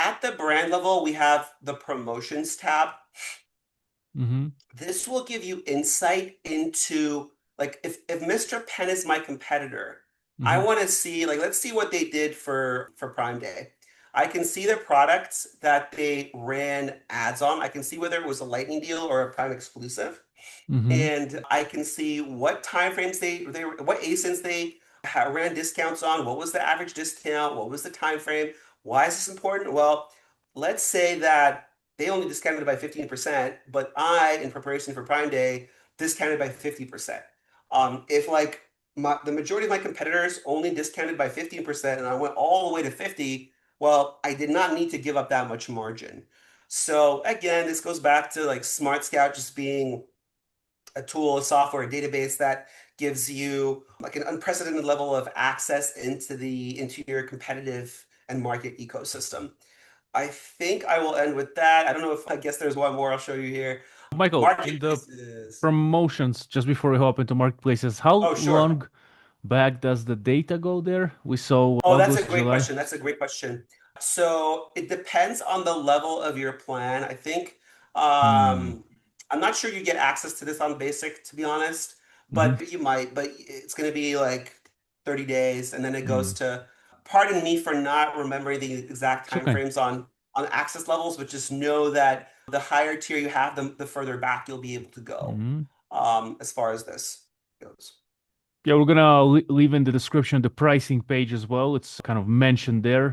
at the brand level, we have the Promotions tab. Mm-hmm. This will give you insight into like if Mr. Penn is my competitor, I Mm-hmm. want to see like let's see what they did for Prime Day. I can see the products that they ran ads on. I can see whether it was a lightning deal or a Prime exclusive. Mm-hmm. And I can see what time frames they what ASINs they ran discounts on, what was the average discount, what was the time frame, why is this important? Well, let's say that they only discounted by 15%, but I, in preparation for Prime Day, discounted by 50%. If like the majority of my competitors only discounted by 15% and I went all the way to 50, well, I did not need to give up that much margin. So again, this goes back to like SmartScout just being a tool, a software, a database that gives you like an unprecedented level of access into your competitive and market ecosystem. I think I will end with that. I don't know if I guess there's one more I'll show you here. Michael, in the Marketplaces. promotions, just before we hop into marketplaces, how Oh, sure. long back does the data go there? We saw Oh, that's a August, great July. question. That's a great question. So it depends on the level of your plan. I think Hmm. I'm not sure you get access to this on basic, to be honest, Mm-hmm. but you might, but it's going to be like 30 days and then it Mm. goes to, pardon me for not remembering the exact It's time okay. frames on access levels, but just know that the higher tier you have, the further back you'll be able to go Mm-hmm. as far as this goes. Yeah, we're gonna leave in the description the pricing page as well. It's kind of mentioned there.